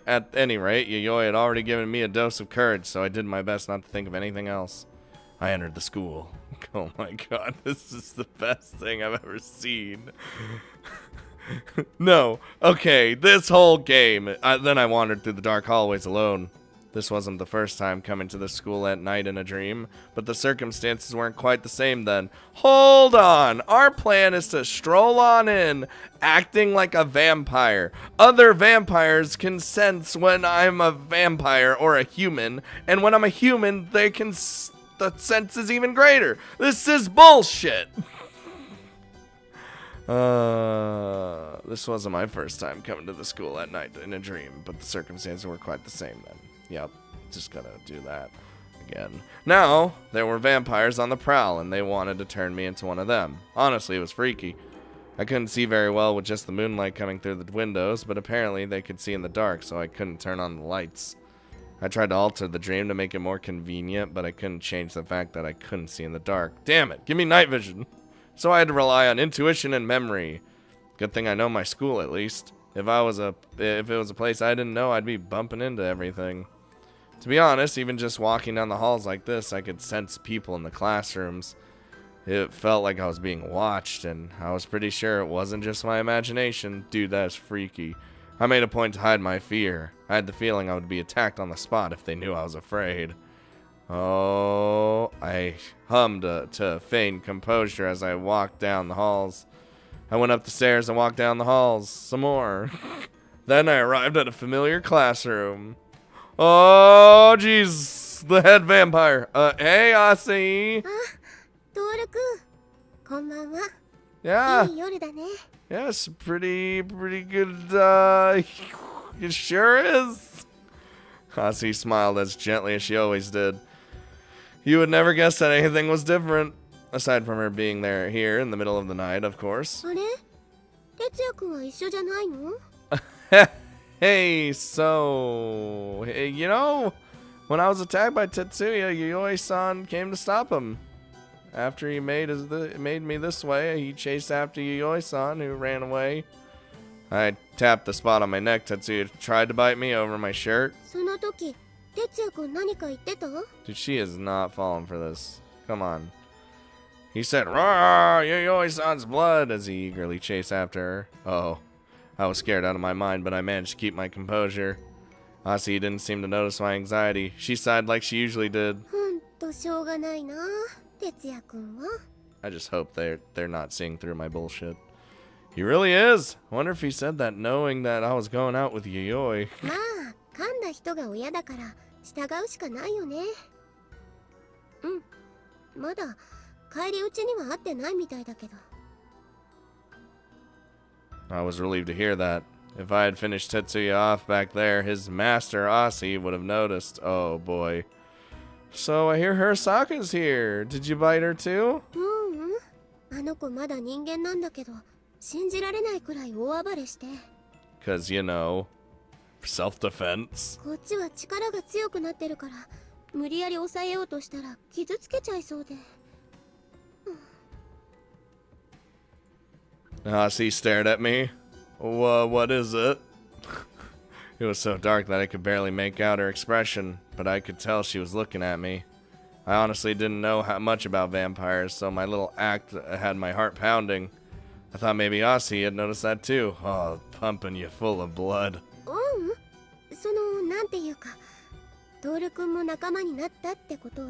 A: At any rate, Yayoi had already given me a dose of courage, so I did my best not to think of anything else. I entered the school. Oh my god, this is the best thing I've ever seen. No, okay, this whole game. Then I wandered through the dark hallways alone. This wasn't the first time coming to the school at night in a dream, but the circumstances weren't quite the same then. Hold on! Our plan is to stroll on in, acting like a vampire. Other vampires can sense when I'm a vampire or a human, and when I'm a human, they can... the sense is even greater. This is bullshit! This wasn't my first time coming to the school at night in a dream, but the circumstances were quite the same then. Yep, just gotta do that again. Now, there were vampires on the prowl, and they wanted to turn me into one of them. Honestly, it was freaky. I couldn't see very well with just the moonlight coming through the windows, but apparently they could see in the dark, so I couldn't turn on the lights. I tried to alter the dream to make it more convenient, but I couldn't change the fact that I couldn't see in the dark. Damn it, give me night vision! So I had to rely on intuition and memory. Good thing I know my school, at least. If it was a place I didn't know, I'd be bumping into everything. To be honest, even just walking down the halls like this, I could sense people in the classrooms. It felt like I was being watched, and I was pretty sure it wasn't just my imagination. Dude, that's freaky. I made a point to hide my fear. I had the feeling I would be attacked on the spot if they knew I was afraid. Oh, I hummed to feign composure as I walked down the halls. I went up the stairs and walked down the halls some more. Then I arrived at a familiar classroom. Oh, jeez, the head vampire. Hey, Aussie.
C: トールくん、こんばんは。
A: Yeah.
C: いい夜だね。
A: Yes, pretty good, it sure is. Aussie smiled as gently as she always did. You would never guess that anything was different. Aside from her being here in the middle of the night, of course.
C: あれ？哲也くんは一緒じゃないの？
A: Hey, so, hey, you know, when I was attacked by Tetsuya, Yayoi-san came to stop him. After he made me this way, he chased after Yayoi-san, who ran away. I tapped the spot on my neck. Tetsuya tried to bite me over my shirt.
C: その時、哲也くん何か言ってた？
A: Dude, she is not falling for this. Come on. He said, "Roar, Yayoi-san's blood," as he eagerly chased after her. Oh, I was scared out of my mind, but I managed to keep my composure. Asi didn't seem to notice my anxiety. She sighed like she usually did.
C: しょうがないな、哲也くんは。
A: I just hope they're not seeing through my bullshit. He really is. I wonder if he said that knowing that I was going out with Yayoi.
C: まあ、噛んだ人が親だから従うしかないよね。うん、まだ帰り討ちには会ってないみたいだけど。
A: I was relieved to hear that. If I had finished Tetsuya off back there, his master, Asi, would have noticed. Oh, boy. So, I hear Hirasaka's here. Did you bite her, too?
C: あの子まだ人間なんだけど、信じられないくらい大暴れして。
A: 'Cause, you know, self-defense.
C: こっちは力が強くなってるから、無理やり抑えようとしたら傷つけちゃいそうで。
A: Asi stared at me. What is it? It was so dark that I could barely make out her expression, but I could tell she was looking at me. I honestly didn't know much about vampires, so my little act had my heart pounding. I thought maybe Asi had noticed that too. Oh, pumping you full of blood.
C: その、なんていうか、
D: 徹くんも仲間になったってことは、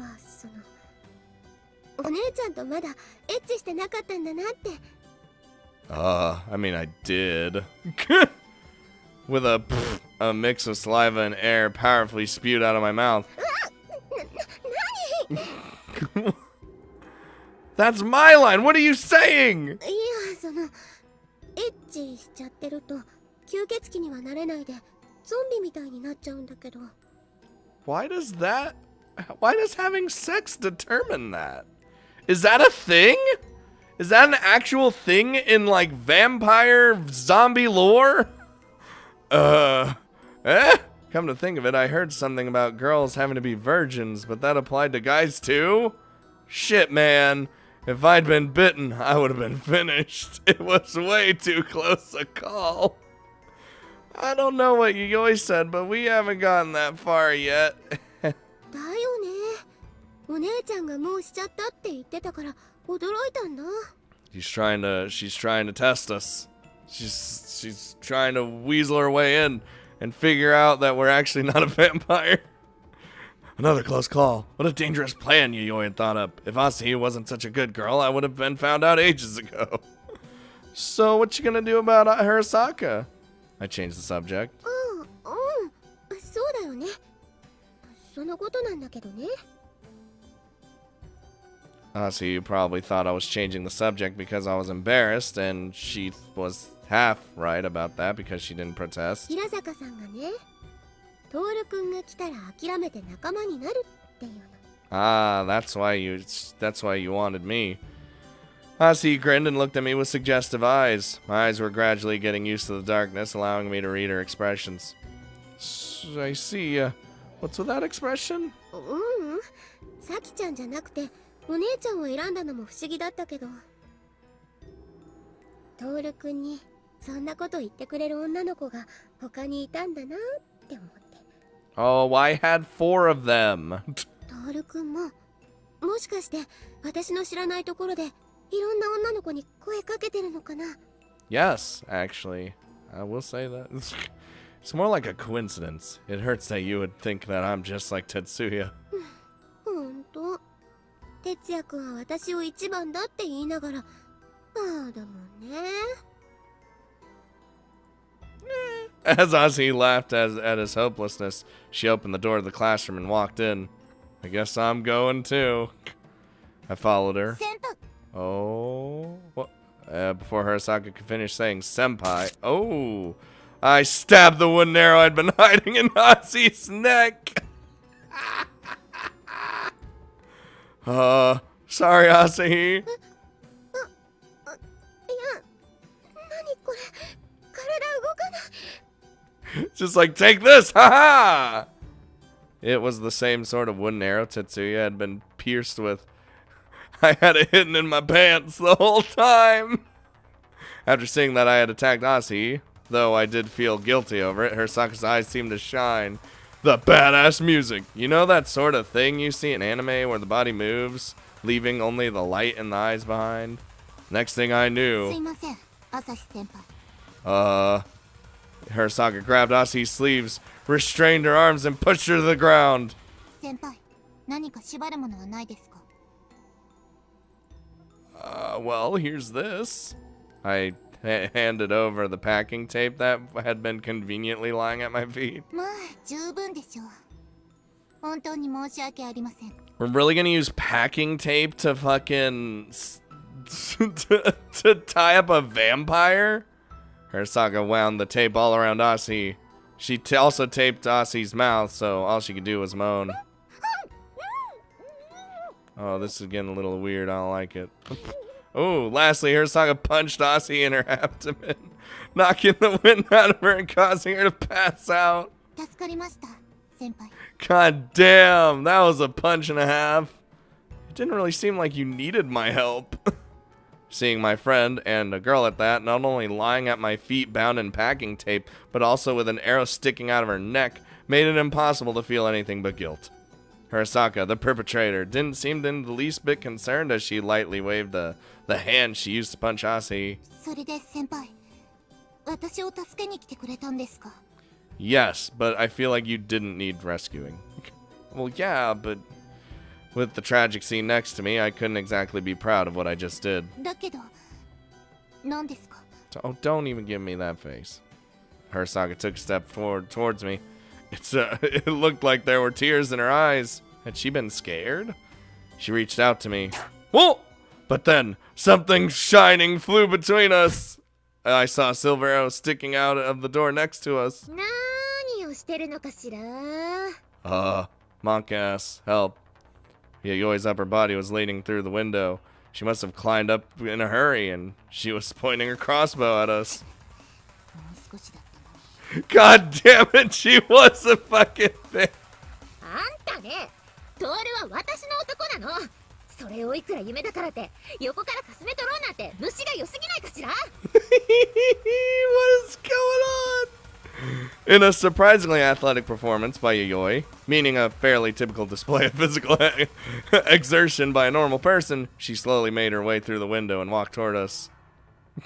D: お姉ちゃんとまだエッチしてなかったんだなって。
A: I mean, I did. With a mix of saliva and air powerfully spewed out of my mouth. That's my line! What are you saying?
D: いや、エッチしちゃってると吸血鬼にはなれないでゾンビみたいになっちゃうんだけど。
A: Why does having sex determine that? Is that a thing? Is that an actual thing in like vampire zombie lore? Come to think of it, I heard something about girls having to be virgins, but that applied to guys too? Shit, man. If I'd been bitten, I would have been finished. It was way too close a call. I don't know what Yayoi said, but we haven't gotten that far yet.
D: だよね。お姉ちゃんがもうしちゃったって言ってたから驚いたんだ。
A: She's trying to test us. She's trying to weasel her way in and figure out that we're actually not a vampire. Another close call. What a dangerous plan Yayoi had thought up. If Asahi wasn't such a good girl, I would have been found out ages ago. So what you gonna do about Hirasaka? I changed the subject.
D: そうだよね。そのことなんだけどね。
A: Asahi probably thought I was changing the subject because I was embarrassed, and she was half right about that because she didn't protest.
D: 平坂さんがね、トールくんが来たら諦めて仲間になるっていうの。
A: Ah, that's why you wanted me. Asahi grinned and looked at me with suggestive eyes. My eyes were gradually getting used to the darkness, allowing me to read her expressions. I see. What's with that expression?
D: さきちゃんじゃなくてお姉ちゃんを選んだのも不思議だったけど、トールくんにそんなこと言ってくれる女の子が他にいたんだなって思って。
A: Oh, I had 4 of them.
D: トールくんももしかして私の知らないところでいろんな女の子に声かけてるのかな。
A: Yes, actually. I will say that. It's more like a coincidence. It hurts that you would think that I'm just like Tetsuya.
D: ほんと。哲也くんは私を一番だって言いながら、ああだもんね。
A: As Ozzy laughed at his hopelessness, she opened the door of the classroom and walked in. I guess I'm going too. I followed her. Oh, what? Before Hirasaka could finish saying senpai, oh, I stabbed the wooden arrow I'd been hiding in Ozzy's neck. Sorry, Asahi. Just like, take this, haha! It was the same sort of wooden arrow Tetsuya had been pierced with. I had it hidden in my pants the whole time. After seeing that I had attacked Asahi, though I did feel guilty over it, Hirasaka's eyes seemed to shine. The badass music. You know that sort of thing you see in anime where the body moves, leaving only the light and the eyes behind? Next thing I knew... Hirasaka grabbed Asahi's sleeves, restrained her arms, and pushed her to the ground. Well, here's this. I handed over the packing tape that had been conveniently lying at my feet. We're really gonna use packing tape to fucking... to tie up a vampire? Hirasaka wound the tape all around Asahi. She also taped Asahi's mouth, so all she could do was moan. Oh, this is getting a little weird. I don't like it. Oh, lastly, Hirasaka punched Asahi in her abdomen, knocking the wind out of her and causing her to pass out. God damn, that was a punch and a half. It didn't really seem like you needed my help. Seeing my friend, and a girl at that, not only lying at my feet bound in packing tape, but also with an arrow sticking out of her neck, made it impossible to feel anything but guilt. Hirasaka, the perpetrator, didn't seem in the least bit concerned as she lightly waved the hand she used to punch Asahi. Yes, but I feel like you didn't need rescuing. Well, yeah, but with the tragic scene next to me, I couldn't exactly be proud of what I just did.
C: だけど、何ですか?
A: Oh, don't even give me that face. Hirasaka took a step forward towards me. It looked like there were tears in her eyes. Had she been scared? She reached out to me. Whoa! But then, something shining flew between us. I saw a silver arrow sticking out of the door next to us.
D: 何をしてるのかしら?
A: Monk ass, help. Yayoi's upper body was leaning through the window. She must have climbed up in a hurry, and she was pointing her crossbow at us.
C: もう少しだったのに。
A: God damn it, she was a fucking thing.
D: あんたね、トールは私の男なの。それをいくら夢だからって横からかすめ取ろうなんて虫が良すぎないかしら?
A: What is going on? In a surprisingly athletic performance by Yayoi, meaning a fairly typical display of physical exertion by a normal person, she slowly made her way through the window and walked toward us. It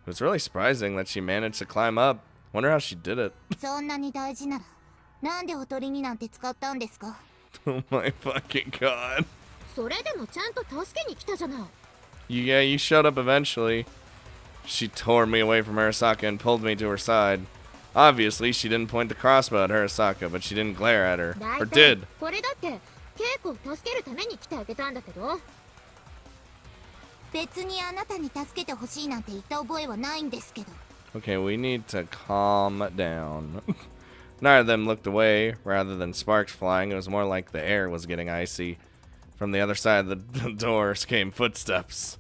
A: was really surprising that she managed to climb up. Wonder how she did it.
C: そんなに大事なら、なんでおとりになんて使ったんですか?
A: Oh my fucking god.
D: それでもちゃんと助けに来たじゃない。
A: Yeah, you showed up eventually. She tore me away from Hirasaka and pulled me to her side. Obviously, she didn't point the crossbow at Hirasaka, but she didn't glare at her. Or did.
D: これだって稽古を助けるために来てあげたんだけど。
C: 別にあなたに助けてほしいなんて言った覚えはないんですけど。
A: Okay, we need to calm down. Neither of them looked away. Rather than sparks flying, it was more like the air was getting icy. From the other side of the doors came footsteps.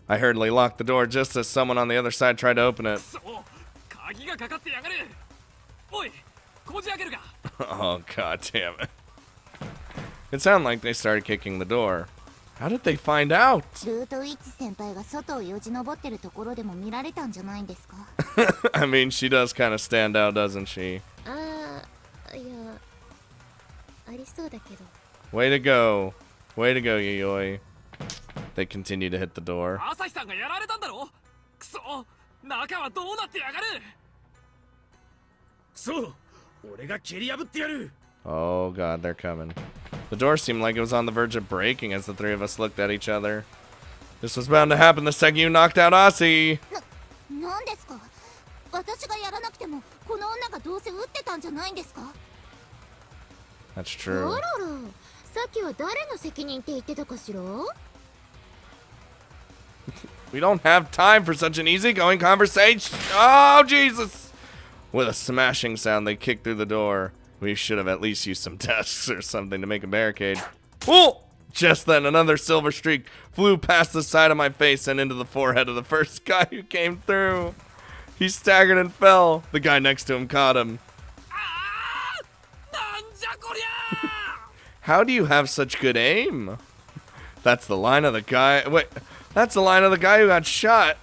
A: I hurriedly locked the door just as someone on the other side tried to open it. Oh, god damn it. It sounded like they started kicking the door. How did they find out?
C: ルートウィッチ先輩が外をよじ登ってるところでも見られたんじゃないんですか?
A: I mean, she does kind of stand out, doesn't she?
D: いや、ありそうだけど。
A: Way to go. Way to go, Yayoi. They continue to hit the door. Oh god, they're coming. The door seemed like it was on the verge of breaking as the three of us looked at each other. This was bound to happen the second you knocked out Aussie.
C: なんですか? 私がやらなくてもこの女がどうせ撃ってたんじゃないんですか?
A: That's true.
D: あらら、さっきは誰の責任って言ってたかしら?
A: We don't have time for such an easygoing conversation. Oh, Jesus! With a smashing sound, they kicked through the door. We should have at least used some desks or something to make a barricade. Oh! Just then, another silver streak flew past the side of my face and into the forehead of the first guy who came through. He staggered and fell. The guy next to him caught him. How do you have such good aim? That's the line of the guy. Wait, that's the line of the guy who got shot.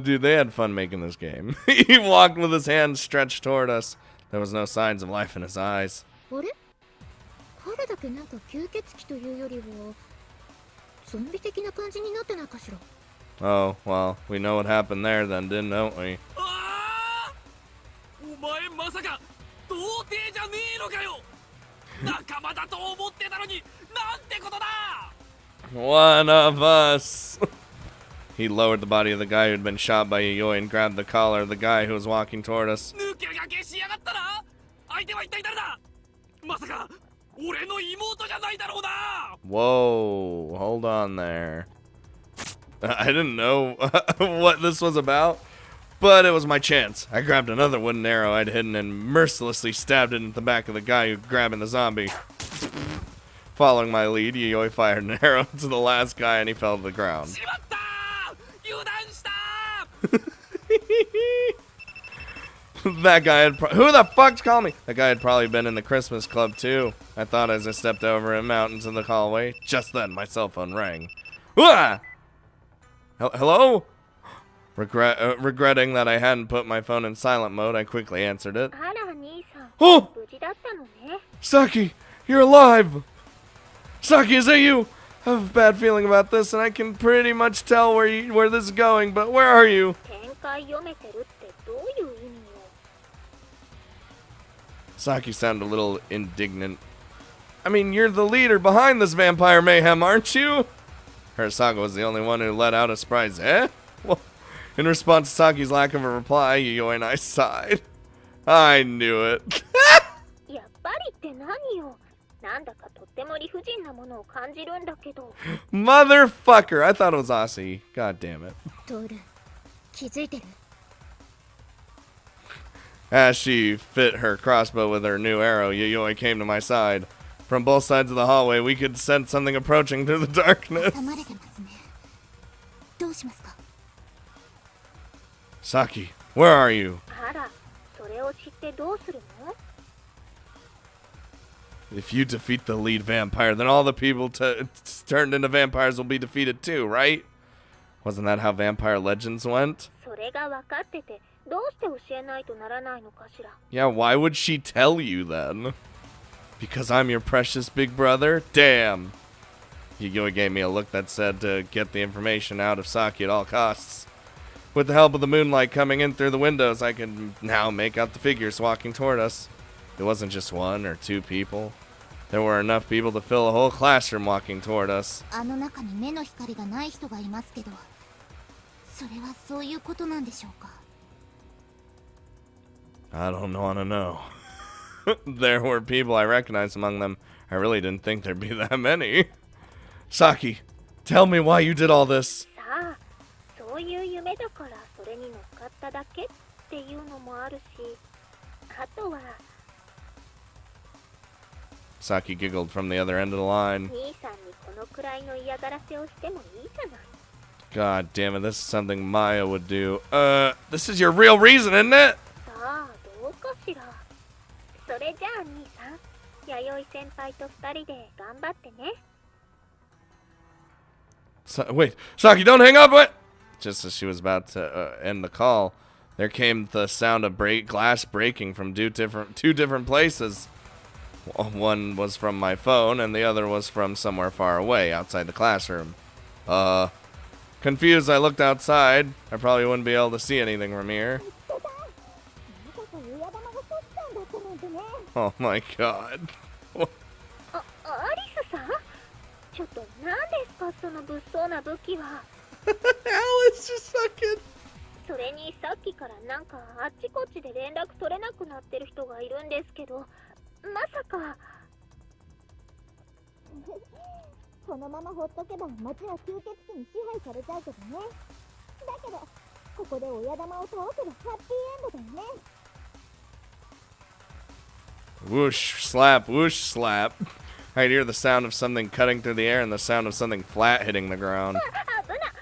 A: Dude, they had fun making this game. He walked with his hands stretched toward us. There was no signs of life in his eyes.
D: あれ? 彼だけなんか吸血鬼というよりはゾンビ的な感じになってないかしら?
A: Oh, well, we know what happened there then, don't we? One of us! He lowered the body of the guy who had been shot by Yayoi and grabbed the collar of the guy who was walking toward us. Whoa, hold on there. I didn't know what this was about, but it was my chance. I grabbed another wooden arrow I'd hidden and mercilessly stabbed it into the back of the guy who was grabbing the zombie. Following my lead, Yayoi fired an arrow to the last guy and he fell to the ground. That guy had who the fuck's calling me? That guy had probably been in the Christmas club too. I thought as I stepped over him out into the hallway. Just then, my cell phone rang. Hello? Regretting that I hadn't put my phone in silent mode, I quickly answered it. Oh! Saki, You're alive! Saki, is that you? I have a bad feeling about this, and I can pretty much tell where this is going, but where are you?
D: 展開読めてるってどういう意味よ。
A: Saki sounded a little indignant. I mean, you're the leader behind this vampire mayhem, aren't you? Hirasaga was the only one who let out a surprise, eh? Well, in response to Saki's lack of a reply, Yayoi and I sighed. I knew it.
D: やっぱりって何よ。なんだかとっても理不尽なものを感じるんだけど。
A: Motherfucker, I thought it was Asi. God damn it.
D: トール、気づいてる？
A: As she fit her crossbow with her new arrow, Yayoi came to my side. From both sides of the hallway, we could sense something approaching through the darkness.
C: 挟まれてますね。どうしますか？
A: Saki, where are you?
D: あら、それを知ってどうするの？
A: If you defeat the lead vampire, then all the people turned into vampires will be defeated too, right? Wasn't that how vampire legends went?
D: それが分かってて、どうして教えないとならないのかしら。
A: Yeah, why would she tell you then? Because I'm your precious big brother? Damn. Yayoi gave me a look that said to get the information out of Saki at all costs. With the help of the moonlight coming in through the windows, I can now make out the figures walking toward us. It wasn't just one or two people. There were enough people to fill a whole classroom walking toward us.
C: あの中に目の光がない人がいますけど、それはそういうことなんでしょうか？
A: I don't want to know. There were people I recognized among them. I really didn't think there'd be that many. Saki, tell me why you did all this.
D: さあ、そういう夢だからそれに乗っかっただけっていうのもあるし、あとは
A: Saki giggled from the other end of the line.
D: 兄さんにこのくらいの嫌がらせをしてもいいじゃない。
A: God damn it, this is something Maya would do. This is your real reason, isn't it?
D: さあ、どうかしら。それじゃあ兄さん、弥生先輩と二人で頑張ってね。
A: Wait, Saki, don't hang up! What? Just as she was about to end the call, there came the sound of glass breaking from two different places. One was from my phone, and the other was from somewhere far away, outside the classroom. Confused, I looked outside. I probably wouldn't be able to see anything from here. Oh my god.
D: アリスさん、ちょっと何ですかその物騒な武器は。
A: Alice just fucking.
D: それにさっきからなんかあっちこっちで連絡取れなくなってる人がいるんですけど、まさか。
C: このままほっとけば街は吸血鬼に支配されちゃうけどね。だけどここで親玉を倒せばハッピーエンドだよね。
A: Whoosh, slap, whoosh, slap. I could hear the sound of something cutting through the air and the sound of something flat hitting the ground.
D: 危な、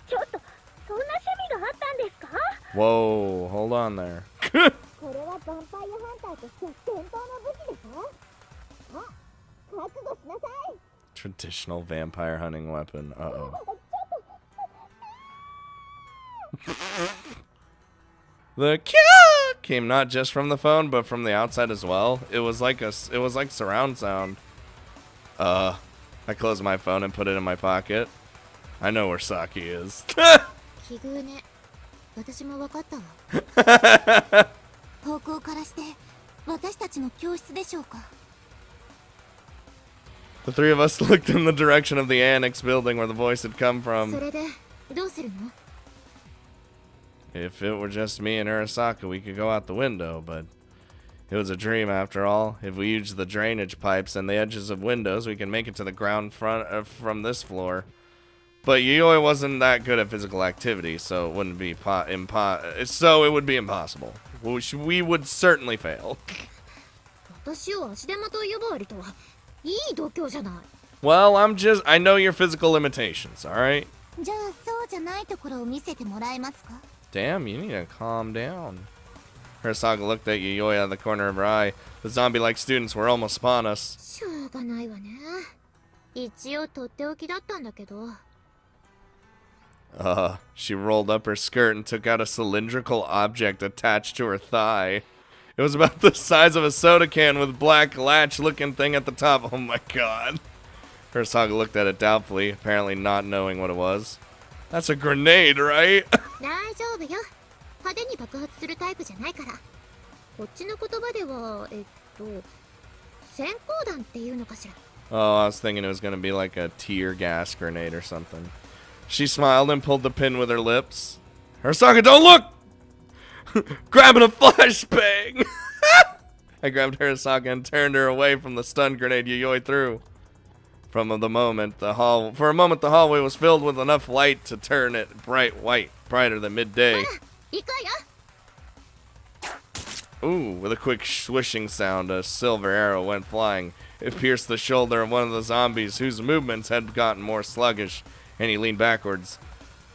D: ちょっとそんな趣味があったんですか？
A: Whoa, hold on there.
C: これはヴァンパイアハンターとして伝統の武器でしょ。あ、覚悟しなさい。
A: Traditional vampire hunting weapon. Uh-oh. The kya came not just from the phone, but from the outside as well. It was like surround sound. I closed my phone and put it in my pocket. I know where Saki is.
C: 奇遇ね。私も分かったわ。方向からして私たちの教室でしょうか。
A: The three of us looked in the direction of the annex building where the voice had come
C: そ
A: from.
C: れでどうするの？
A: If it were just me and Arasaka, we could go out the window, but it was a dream after all. If we use the drainage pipes and the edges of windows, we can make it to the ground front from this floor. But Yayoi wasn't that good at physical activity, so it wouldn't be it would be impossible. We would certainly fail.
C: 私を足手まとい呼ばわりとはいい度胸じゃない。
A: Well, I know your physical limitations, alright?
C: じゃあそうじゃないところを見せてもらえますか？
A: Damn, you need to calm down. Hirasaga looked at Yayoi out of the corner of her eye. The zombie-like students were almost upon us.
C: しょうがないわね。一応とっておきだったんだけど。
A: She rolled up her skirt and took out a cylindrical object attached to her thigh. It was about the size of a soda can with black latch-looking thing at the top. Oh my god. Hirasaga looked at it doubtfully, apparently not knowing what it was. That's a grenade, right?
D: 大丈夫よ。派手に爆発するタイプじゃないから。こっちの言葉では、閃光弾っていうのかしら。
A: Oh, I was thinking it was going to be like a tear gas grenade or something. She smiled and pulled the pin with her lips. Hirasaga, don't look! Grabbing a flashbang! I grabbed Hirasaga and turned her away from the stun grenade Yayoi threw. For a moment, the hallway was filled with enough light to turn it bright white, brighter than midday.
D: 行くわよ。
A: Ooh, with a quick swishing sound, a silver arrow went flying. It pierced the shoulder of one of the zombies, whose movements had gotten more sluggish, and he leaned backwards.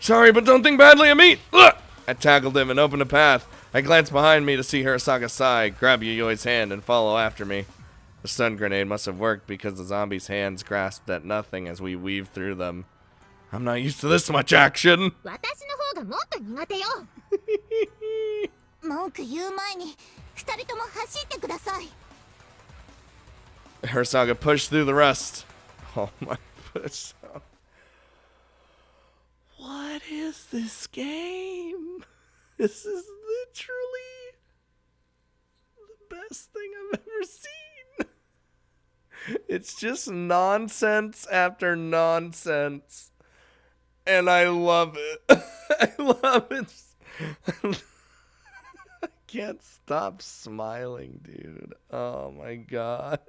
A: Sorry, but don't think badly of me! Ugh! I tackled him and opened a path. I glanced behind me to see Hirasaga sigh, grab Yayoi's hand, and follow after me. The stun grenade must have worked because the zombies' hands grasped at nothing as we weaved through them. I'm not used to this much action!
D: 私の方がもっと苦手よ。
C: 文句言う前に二人とも走ってください。
A: Hirasaga pushed through the rest. Oh my push. What is this game? This is literally the best thing I've ever seen. It's just nonsense after nonsense. And I love it. I love it. I can't stop smiling, dude. Oh my god.